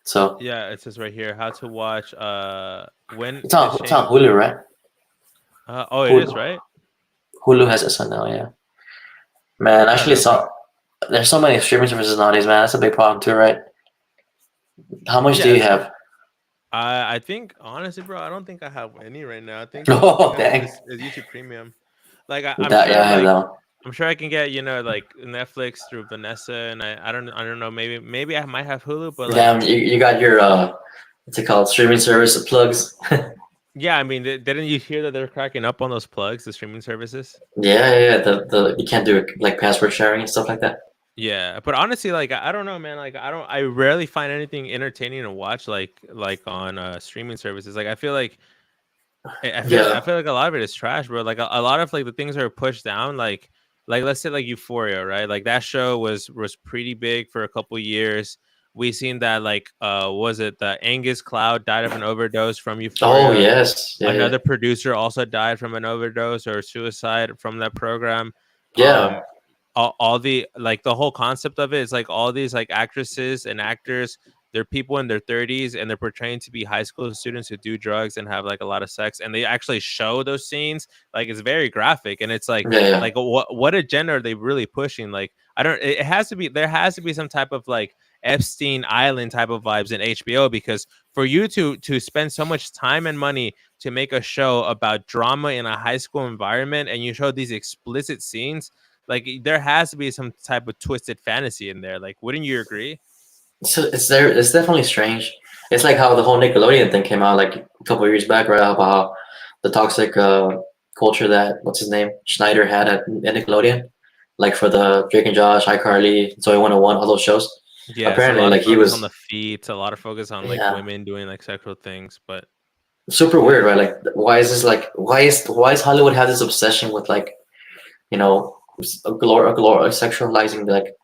So yeah, it says right here how to watch when it's on Hulu, right? It is, right? Hulu has SNL, yeah. Man, I actually saw there's so many streaming services nowadays, man. That's a big problem too, right? How much do you Yes. have? I think honestly, bro, I don't think I have any right now. I think the only thing Oh, I have dang. is YouTube Premium. Like I'm That, yeah, sure I have like that one. I'm sure I can get, like Netflix through Vanessa, and I don't know, maybe I might have Hulu, but like Damn, you got your what's it called? Streaming service plugs. yeah, I mean, didn't you hear that they're cracking up on those plugs, the streaming services? Yeah, yeah, yeah. The you can't do it like password sharing and stuff like that. Yeah, but honestly, like I don't know, man. Like I rarely find anything entertaining to watch, like on streaming services. Like I Yeah. feel like a lot of it is trash, bro. Like a lot of like the things that are pushed down, like let's say like Euphoria, right? Like that show was pretty big for a couple years. We seen that was it the Angus Cloud died of an overdose from Oh Euphoria. yes. Yeah, yeah. Another producer also died from an overdose or suicide from that program. Yeah. Um, all the like the whole concept of it is like all these like actresses and actors, they're people in their 30s and they're portraying to be high school students who do drugs and have like a lot of sex, and they actually show those scenes. Like it's very graphic, and it's Yeah, yeah. like what agenda are they really pushing? Like I don't it has to be there has to be some type of like Epstein Island type of vibes in HBO, because for you to spend so much time and money to make a show about drama in a high school environment, and you show these explicit scenes, like there has to be some type of twisted fantasy in there. Like, wouldn't you agree? So it's there. It's definitely strange. It's like how the whole Nickelodeon thing came out like a couple of years back, right? About how the toxic culture that what's his name Schneider had at Nickelodeon, like for the Drake and Josh, iCarly, Zoe 101, all those shows. Yes, a Apparently, lot of like he focus on the was, feet, a lot of focus on like yeah, women doing like sexual things, but super yeah, weird, right? Like, why is this like why is Hollywood have this obsession with like you know sexualizing like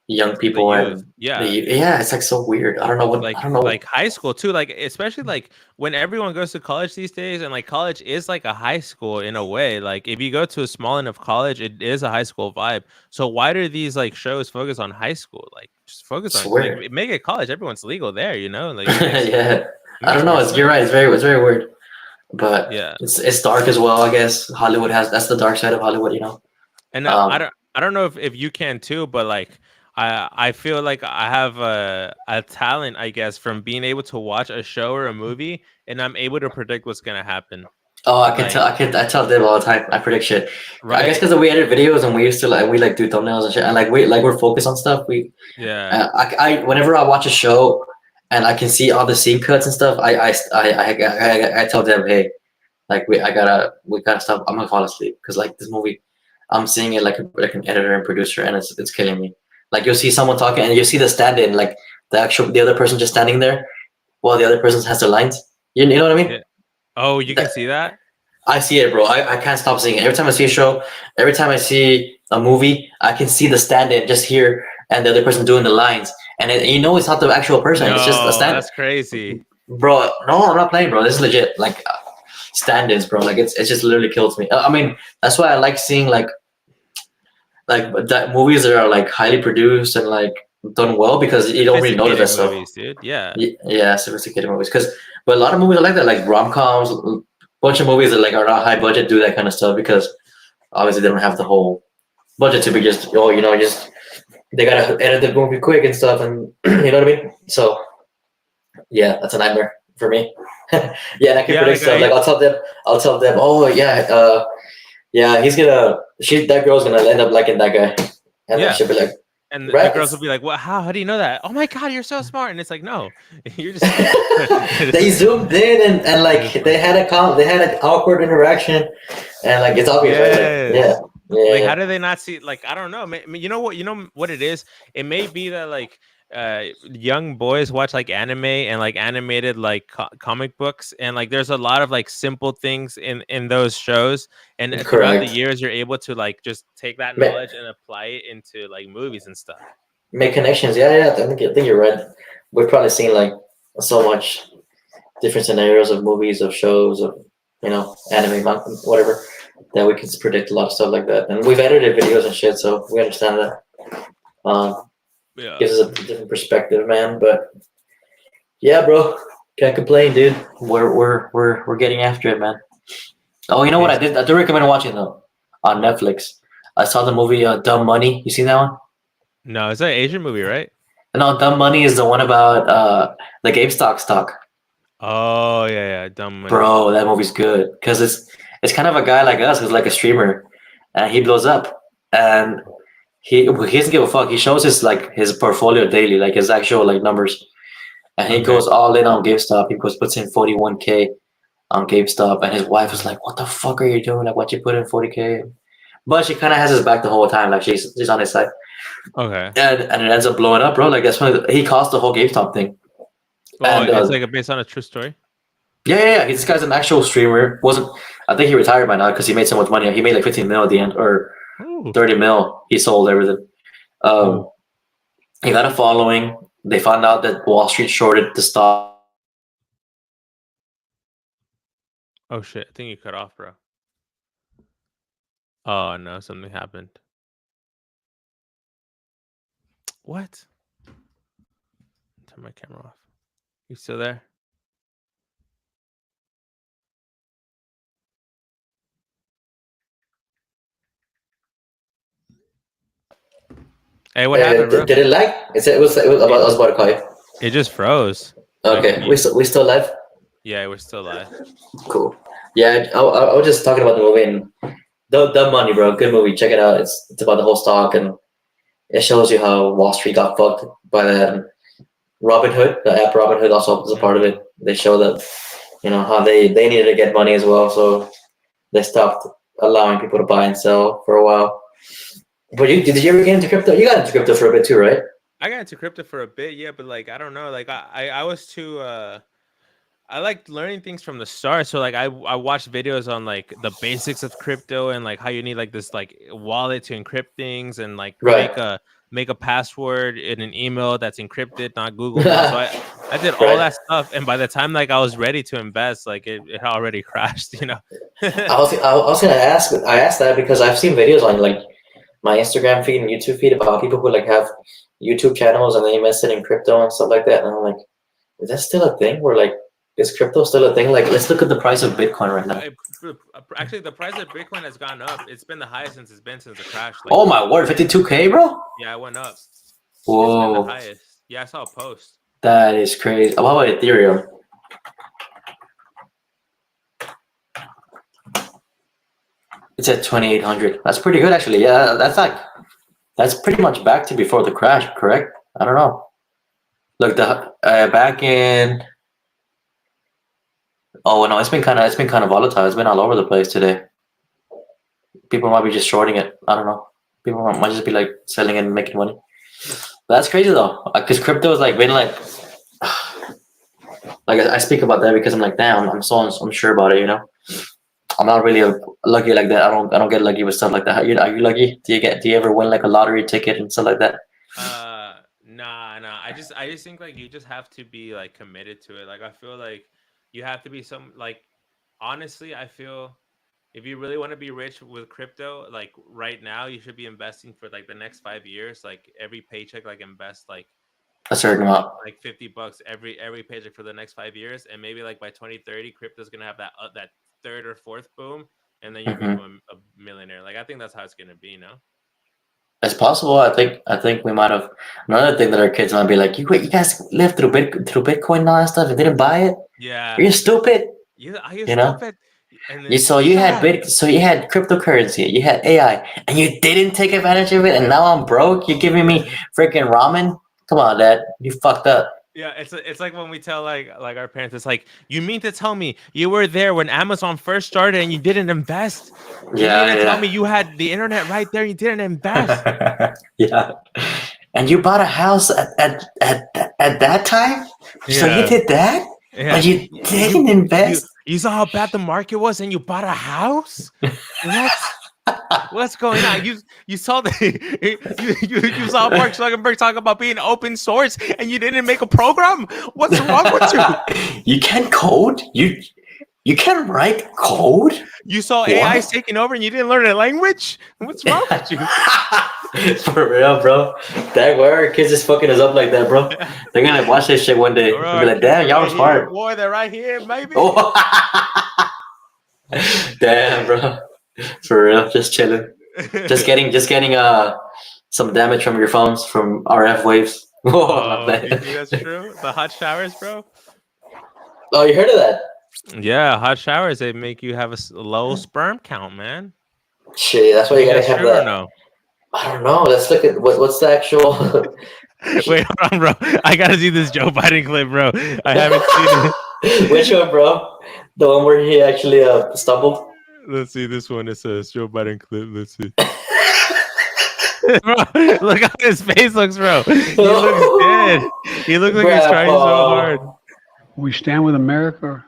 young the people youth, and yeah. yeah, it's like so weird. I don't know what I don't know. Like high school too, like especially like when everyone goes to college these days, and like college is like a high school in a way. Like if you go to a small enough college, it is a high school vibe. So why do these like shows focus on high school? Like just focus It's on like weird. make it college, everyone's legal there, like Yeah, it I makes don't more know. You're sense. right. It's very weird, but Yeah. it's dark as well. I guess Hollywood has that's the dark side of Hollywood. And Um, I don't know if you can too, but like I feel like I have a talent, I guess, from being able to watch a show or a movie, and I'm able to predict what's gonna happen. oh, I can tell. Like I tell Dib all the time. I predict shit. I guess right? because we edit videos and we used to like we like do thumbnails and shit, and we're focused on stuff. Yeah. Whenever I watch a show and I can see all the scene cuts and stuff, I tell them, hey, like we gotta stop. I'm gonna fall asleep because like this movie, I'm seeing it like an editor and producer, and it's killing me. Like you'll see someone talking, and you see the stand-in, like the other person just standing there while the other person has their lines. You know what I mean? Yeah. Oh, you can That, see that? I see it, bro. I can't stop seeing it. Every time I see a show, every time I see a movie, I can see the stand-in just here and the other person doing the lines, and it's not the actual person. It's just a No, stand. that's crazy. Bro, no, I'm not playing, bro. This is legit. Like stand-ins, bro. Like it just literally kills me. I mean, that's why I like seeing like that movies that are like highly produced and like done well because you don't really notice that Sophisticated stuff. movies, dude. Yeah. Yeah, sophisticated movies. But a lot of movies are like that, like rom coms. Bunch of movies that like are not high budget do that kind of stuff because obviously they don't have the whole budget to be just just they gotta edit the movie quick and stuff, and you know what I mean. So yeah, that's a nightmare for me. Yeah, and I can Yeah, predict like stuff. Like I'll tell them, oh yeah, yeah, that girl's gonna end up liking that guy, and then yeah. she'll be like, And the right? girls will be like, "Well, how do you know that? Oh my god, you're so smart!" And it's like, no, you're just They zoomed in and like they had an awkward interaction, and like it's obvious, right? Like yeah, yes. yeah, Like, how yeah. do they not see? Like, I don't know. You know what? You know what it is. It may be that like young boys watch like anime and like animated like comic books, and like there's a lot of like simple things in those shows, and throughout the Correct. years you're able to like just take that Ma- knowledge and apply it into like movies and stuff. Make connections. Yeah, yeah. I think you're right. We've probably seen like so much different scenarios of movies, of shows, of anime, whatever, that we can predict a lot of stuff like that. And we've edited videos and shit, so we understand that. Um, Yeah. Gives us a different perspective, man. But yeah, bro, can't complain, dude. We're getting after it, man. Oh, you know what I Yes. did? I do recommend watching though on Netflix. I saw the movie Dumb Money. You seen that one? No, it's an Asian movie, right? No, Dumb Money is the one about the GameStop stock. Oh yeah, dumb money. Bro, that movie's good because it's kind of a guy like us who's like a streamer, and he blows up, and he doesn't give a fuck. He shows his portfolio daily, like his actual like numbers, and he Okay. goes all in on GameStop. He puts in 41K on GameStop, and his wife was like, "What the fuck are you doing? Like, what you put in 40K?" But she kind of has his back the whole time. Like she's on his side, Okay. and it ends up blowing up, bro. Like that's when he caused the whole GameStop thing. Oh, And it's like based on a true story. yeah. This guy's an actual streamer. Wasn't I think he retired by now because he made so much money. He made like 15 mil at the end, or Ooh. 30 mil. He sold everything. He got a following. They found out that Wall Street shorted the stock. Oh shit! I think you cut off, bro. Oh no, something happened. What? Turn my camera off. You still there? Hey, what happened, bro? Did it lag? It was about. I was about to call you. It just froze. Okay, we still live. Yeah, we're still live. Cool. Yeah, I was just talking about the movie and Dumb Money, bro. Good movie. Check it out. It's about the whole stock and it shows you how Wall Street got fucked by that. And Robin Hood, the app Robin Hood, also was a part of it. They show that how they needed to get money as well, so they stopped allowing people to buy and sell for a while. But did you ever get into crypto? You got into crypto for a bit too, right? I got into crypto for a bit, yeah, but like I don't know, like I was too I liked learning things from the start. So like I watched videos on like the basics of crypto and like how you need like this like wallet to encrypt things and like Right. make a password in an email that's encrypted, not Google. So I did all that stuff, and by the time like I was ready to invest, like it already crashed, I was gonna ask. I asked that because I've seen videos on like my Instagram feed and YouTube feed about people who like have YouTube channels and they invested in crypto and stuff like that. And I'm like, is that still a thing? Where like, is crypto still a thing? Like, let's look at the price of Bitcoin right now. Actually, the price of Bitcoin has gone up. It's been the highest since the crash. Like, oh my word, 52K, bro! Yeah, it went up. Whoa, it's been the highest. Yeah, I saw a post. That is crazy. How about Ethereum? It's at 2,800. That's pretty good, actually. Yeah, that's pretty much back to before the crash, correct? I don't know. Look, the back in. Oh no, it's been kind of volatile. It's been all over the place today. People might be just shorting it. I don't know. People might just be like selling it and making money. But that's crazy though, because crypto has like been like I speak about that because I'm like, damn, I'm sure about it. I'm not really lucky like that. I don't get lucky with stuff like that. Are you lucky? Do you ever win like a lottery ticket and stuff like that? Nah. I just think like you just have to be like committed to it. Like I feel like you have to be honestly, I feel if you really want to be rich with crypto, like right now, you should be investing for like the next 5 years. Like every paycheck, like invest like a certain amount, like $50 every paycheck for the next 5 years, and maybe like by 2030, crypto's gonna have that third or fourth boom, and then you become a millionaire. Like I think that's how it's gonna be, no? It's possible. I think we might have another thing that our kids might be like, you guys lived through Bitcoin and all that stuff and didn't buy it. Yeah, are you stupid? Are you stupid? And then, so you had cryptocurrency, you had AI, and you didn't take advantage of it, and now I'm broke. You're giving me freaking ramen? Come on, Dad, you fucked up. Yeah, it's like when we tell like our parents, it's like, you mean to tell me you were there when Amazon first started and you didn't invest? You mean to tell me you had the internet right there and you didn't invest? Yeah, and you bought a house at that time, so you did that, but you didn't invest. You saw how bad the market was and you bought a house? What's going on? You saw you saw Mark Zuckerberg talk about being open source and you didn't make a program? What's wrong with you? You can't code? You can't write code? You saw AI taking over and you didn't learn a language? What's wrong with you? For real, bro. That why our kids just fucking us up like that, bro? They're gonna watch this shit one day and be like, damn, y'all were smart. Boy, they're right here, maybe. Oh. Damn, bro. For real, just chilling. Just getting some damage from your phones from RF waves. Whoa, not Oh, you bad. think that's true? The hot showers, bro. Oh, you heard of that? Yeah, hot showers, they make you have a low sperm count, man. Shit, that's You why you think gotta that's have true or that. no? I don't know. Let's look at what's the actual. Wait, hold on, bro. I gotta see this Joe Biden clip, bro. I haven't seen it. Which one, bro? The one where he actually stumbled. Let's see this one. It says Joe Biden clip. Let's see. Bro, look how his face looks, bro. He looks dead. He looks like he's trying so hard. Grandpa. We stand with America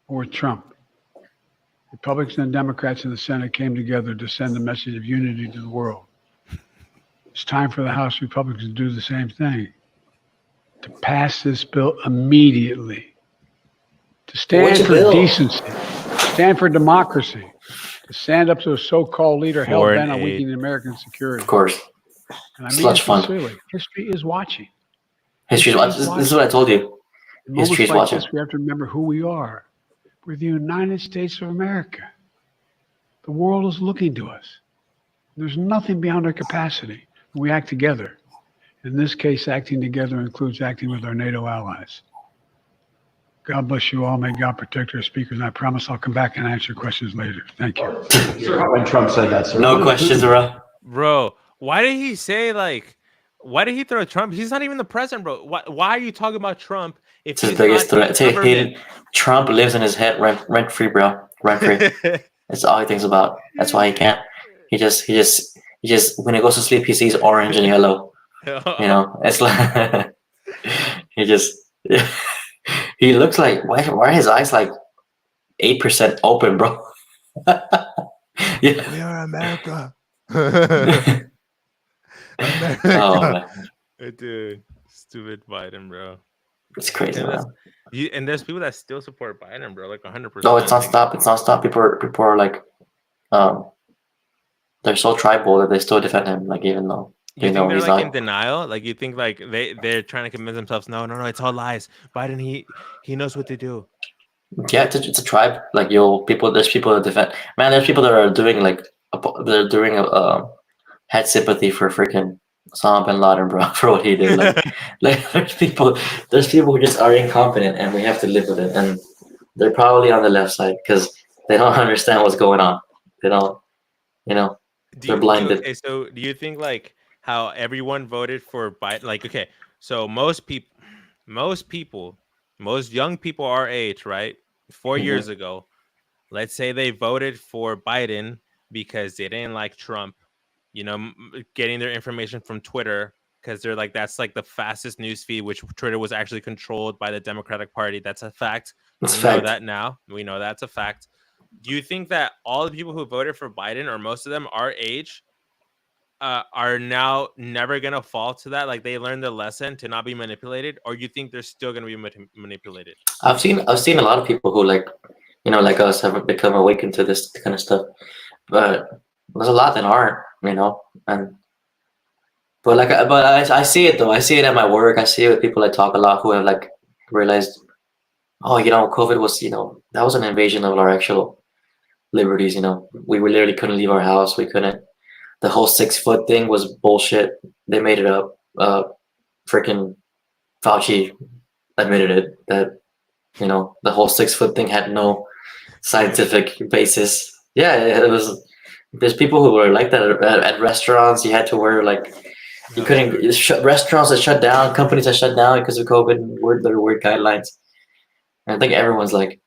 or with Trump. Republicans and Democrats in the Senate came together to send a message of unity to the world. It's time for the House Republicans to do the same thing, to pass this bill immediately, to stand Which for bill? decency, stand for democracy, to stand up to a so-called leader hell Foreign bent on aid. weakening American security. Of course. And I mean Sludge it fund. sincerely. History is watching. History's watching. This is what I told you. In moments History's like watching. this, we have to remember who we are. We're the United States of America. The world is looking to us. There's nothing beyond our capacity. We act together. In this case, acting together includes acting with our NATO allies. God bless you all. May God protect our speakers. And I promise I'll come back and answer questions later. Thank you. When Trump said that, sir. No questions, bro. Bro, why did he say like? Why did he throw Trump? He's not even the president, bro. Why are you talking about Trump if It's his he's biggest not threat. in government? Trump lives in his head rent free, bro. Rent free. That's all he thinks about. That's why he can't. He just when he goes to sleep, he sees orange and yellow. You know, it's like he just he looks like why are his eyes like 8% open, bro? Yeah. We are America. Oh man, Dude, stupid Biden, bro. it's crazy, And, man. and there's people that still support Biden, bro, like 100%. No, it's not stop. It's not stop. People are like, they're so tribal that they still defend him, like even though You they know think they're he's like not. in denial? Like you think like they're trying to convince themselves, no, it's all lies. Biden, he knows what to do. Yeah, it's a tribe. Like there's people that defend. Man, there's people that are doing like they're doing had sympathy for freaking Osama bin Laden, bro, for what he did. Like there's people who just are incompetent, and we have to live with it. And they're probably on the left side because they don't understand what's going on. They don't, they're blinded. Okay, so do you think like how everyone voted for Biden? Like, okay, so most young people our age, right? 4 years ago, let's say they voted for Biden because they didn't like Trump, getting their information from Twitter because they're like, that's like the fastest news feed, which Twitter was actually controlled by the Democratic Party. That's a fact. It's We fact. know that now. We know that's a fact. Do you think that all the people who voted for Biden, or most of them our age, are now never gonna fall to that? Like they learned the lesson to not be manipulated, or you think they're still gonna be manipulated? I've seen a lot of people who like us have become awakened to this kind of stuff, but there's a lot that aren't, and but I see it though. I see it at my work. I see it with people I talk a lot who have like realized, oh, COVID was that was an invasion of our actual liberties. We literally couldn't leave our house. We couldn't. The whole 6 foot thing was bullshit. They made it up. Freaking Fauci admitted it that the whole 6 foot thing had no scientific basis. Yeah, it was. There's people who were like that at restaurants. You had to wear like you couldn't. Restaurants that shut down, companies that shut down because of COVID. There were guidelines. And I think everyone's like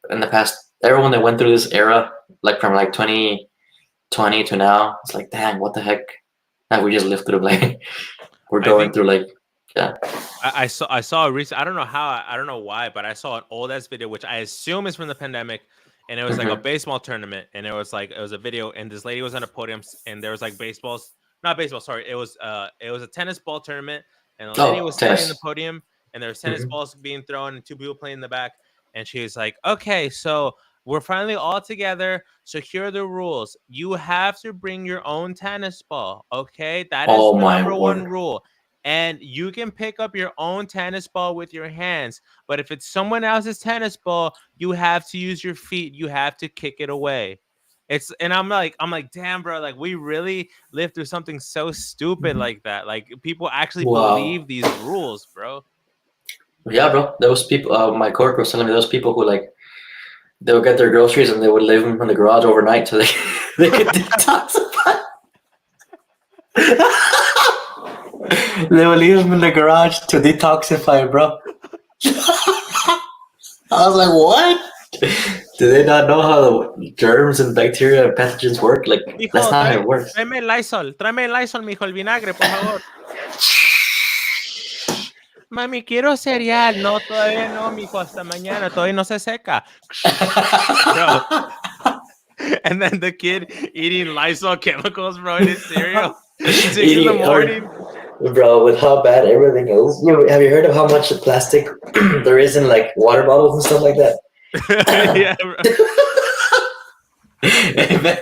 in the past. Everyone that went through this era, like from like 2020 to now, it's like, damn, what the heck? And we just lived through like we're going through like, yeah. I saw a recent. I don't know how. I don't know why, but I saw an old ass video, which I assume is from the pandemic, and it was like a baseball tournament, and it was a video, and this lady was on a podium, and there was like not baseball. Sorry, it was a tennis ball tournament, and the lady was standing in the podium, and there was tennis balls being thrown, and two people playing in the back, and she was like, "Okay, so we're finally all together. So here are the rules. You have to bring your own tennis ball. Okay, that is the number one rule." And you can pick up your own tennis ball with your hands. But if it's someone else's tennis ball, you have to use your feet. You have to kick it away. And I'm like, damn, bro, like we really lived through something so stupid like that. Like people actually Wow. believe these rules, bro. Yeah, bro. Those people. My coworker was telling me those people who like they would get their groceries and they would leave them in the garage overnight so they they could detoxify. They would leave them in the garage to detoxify, bro. I was like, what? Do they not know how the germs and bacteria and pathogens work? Like, Mijo, that's not how it works. tráeme el Lysol, mijo, el vinagre, por favor. Mami, quiero cereal. No, todavía no, mijo, hasta mañana. Todavía no se seca. Bro. And then the kid eating Lysol chemicals, bro, in his cereal. 6 in the morning. Bro, with how bad everything is. Have you heard of how much plastic there is in like water bottles and stuff like that? Yeah, bro. Hey, man.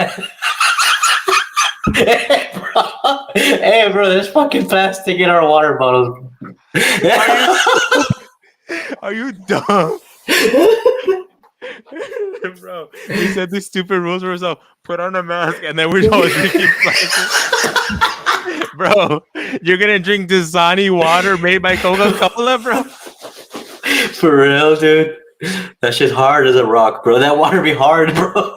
Hey, bro, there's fucking plastic in our water bottles. Are you dumb? Bro, he said these stupid rules for himself. Put on a mask, and then we're all drinking plastic. Bro, you're gonna drink Dasani water made by Coca-Cola, bro? For real, dude. That shit's hard as a rock, bro. That water be hard, bro.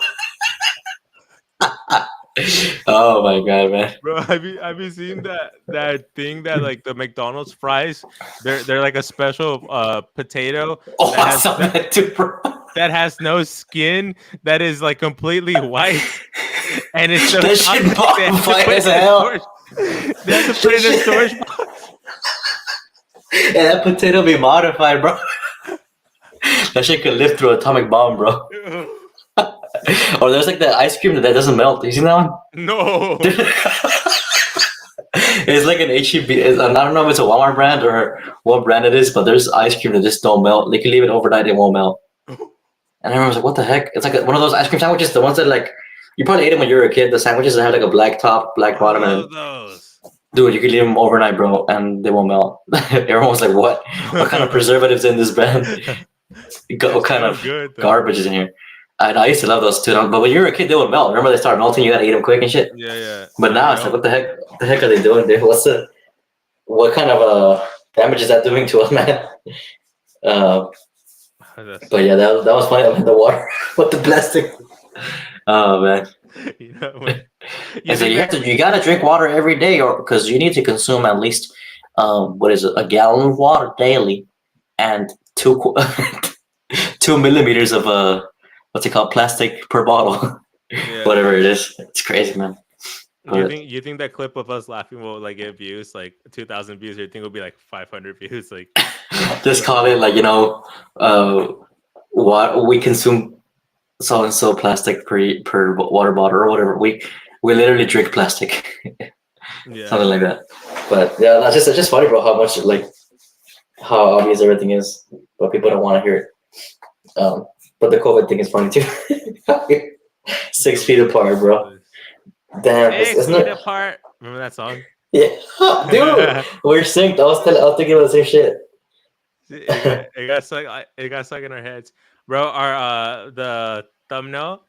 Oh my god, man. Bro, have you seen that thing that like the McDonald's fries? They're like a special potato Oh, I saw that too, bro. that has no skin, that is like completely white, and it's so That shit toxic, they have to white put it as in a hell. storage- They have to put it in a storage box. Yeah, that potato be modified, bro. That shit could live through an atomic bomb, bro. Or there's like that ice cream that doesn't melt. You seen that one? No. It's like an HEB. I don't know if it's a Walmart brand or what brand it is, but there's ice cream that just don't melt. They can leave it overnight, it won't melt. And I was like, what the heck? It's like one of those ice cream sandwiches, the ones that like, you probably ate them when you were a kid, the sandwiches that have like a black top, black bottom, and Those. dude, you can leave them overnight, bro, and they won't melt. Everyone was like, what? What kind of preservatives in this brand? What kind of garbage is in here? And I used to love those too. But when you were a kid, they would melt. Remember, they start melting. You gotta eat them quick and shit. Yeah. But now it's like, what the heck? What the heck are they doing, dude? What kind of damage is that doing to us, man? But yeah, that was funny. I mean, the water with the plastic. Oh man. You know, when, And so you gotta drink water every day, or because you need to consume at least a gallon of water daily, and 2 millimeters of what's it called, plastic per bottle. Yeah. Whatever it is. It's crazy, man. You think that clip of us laughing will like get views, like 2,000 views, or you think it'll be like 500 views? Like, just call it like, what we consume so and so plastic per water bottle or whatever. We literally drink plastic. yeah. Something like that. But yeah, that's just funny, bro, how much like how obvious everything is, but people don't want to hear it. But the COVID thing is funny too. 6 feet apart, bro. Damn, 6 isn't feet it? apart. Remember that song? Yeah, dude, we're synced. I was thinking about the same shit. It got stuck in our heads, bro. Our the thumbnail,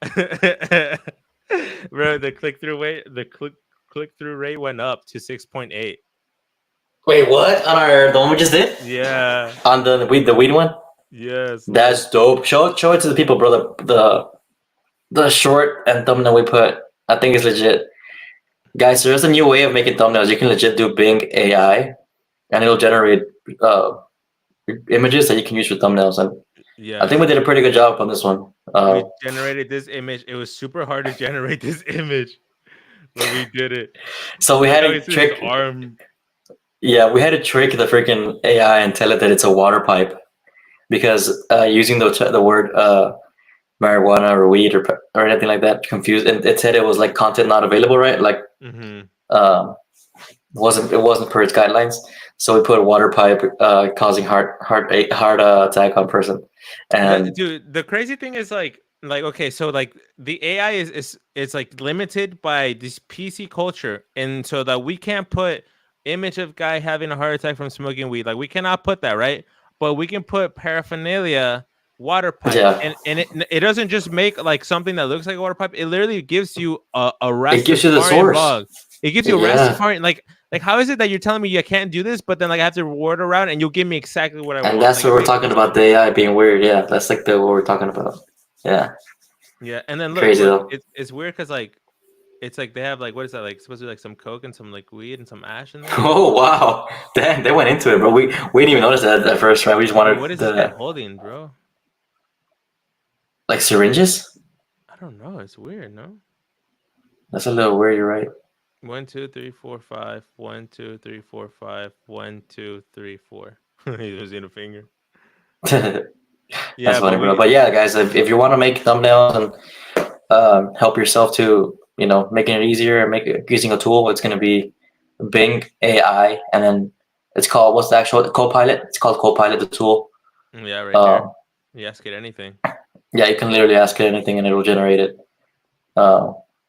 bro. The click through rate went up to 6.8. Wait, what? On the one we just did? Yeah. On the weed one? Yes. That's dope. Show it to the people, bro. The short and thumbnail we put, I think it's legit. Guys, there's a new way of making thumbnails. You can legit do Bing AI, and it'll generate images that you can use for thumbnails. And Yeah. I think we did a pretty good job on this one. We generated this image. It was super hard to generate this image, but we did it. So we had to His trick. arm. Yeah, we had to trick the freaking AI and tell it that it's a water pipe, because using the word marijuana or weed or anything like that confused, and it said it was like content not available, right? Like it wasn't per its guidelines. So we put a water pipe causing heart attack on person. And Dude, the crazy thing is like okay, so like the AI is like limited by this PC culture, and so that we can't put image of guy having a heart attack from smoking weed. Like we cannot put that, right? But we can put paraphernalia water pipe, Yeah. and it doesn't just make like something that looks like a water pipe. It literally gives you a It gives you the Rastafarian source. bug. It gives you a Yeah. Rastafarian like how is it that you're telling me I can't do this, but then like I have to word around and you'll give me exactly what I want? And that's Like, what it we're makes talking no about, sense. the AI being weird. Yeah, that's like what we're talking about. Yeah. Yeah, and then look, Crazy though. it's weird because like it's like they have like what is that like supposed to be like some coke and some like weed and some ash in there. Oh wow. Damn, they went into it, bro. We didn't even notice that at first, right? We just Bro, wanted what is this guy the holding, bro? like syringes. I don't know. It's weird, no? That's a little weird. You're right. 1, 2, 3, 4, 5. 1, 2, 3, 4, 5. 1, 2, 3, 4. He's using a finger. That's Yeah, funny, but bro. But yeah, guys, if you want to make thumbnails and help yourself to, making it easier, using a tool, it's going to be Bing AI, and then it's called, what's the actual Copilot? It's called Copilot, the tool. yeah, right there. Um, You ask it anything. yeah, you can literally ask it anything, and it will generate it.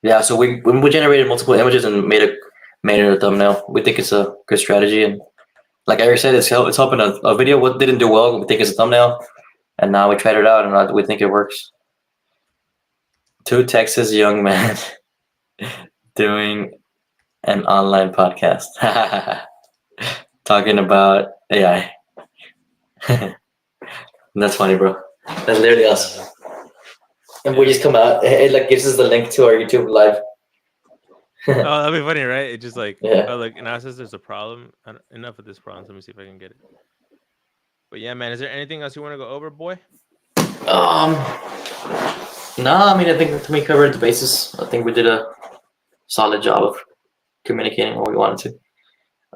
Yeah, so we generated multiple images and made it a thumbnail. We think it's a good strategy, and like Eric said, it's helping a video. What didn't do well, we think it's a thumbnail, and now we tried it out, and we think it works. 2 Texas young men doing an online podcast, talking about AI. That's funny, bro. That's literally us. And we just come out. It like gives us the link to our YouTube live. Oh, that'd be funny, right? It just like, Yeah. oh, like, now it says there's a problem. Enough of this problem. Let me see if I can get it. But yeah, man, is there anything else you want to go over, boy? No, I mean, I think we covered the bases. I think we did a solid job of communicating what we wanted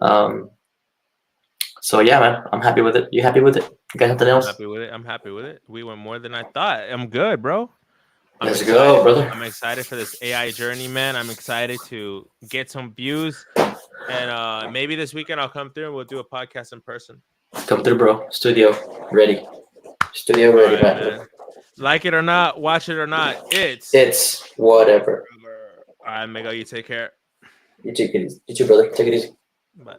to. So yeah, man, I'm happy with it. You happy with it? You got nothing I'm else? happy with it. I'm happy with it. We went more than I thought. I'm good, bro. Let's go, brother. I'm excited for this AI journey, man. I'm excited to get some views. And maybe this weekend I'll come through and we'll do a podcast in person. Come through, bro. Studio ready. Studio ready, All right, man. man. Like it or not, watch it or not, It's whatever. All right, Mego, you take care. You take it easy. You too, brother. Take it easy. Bye.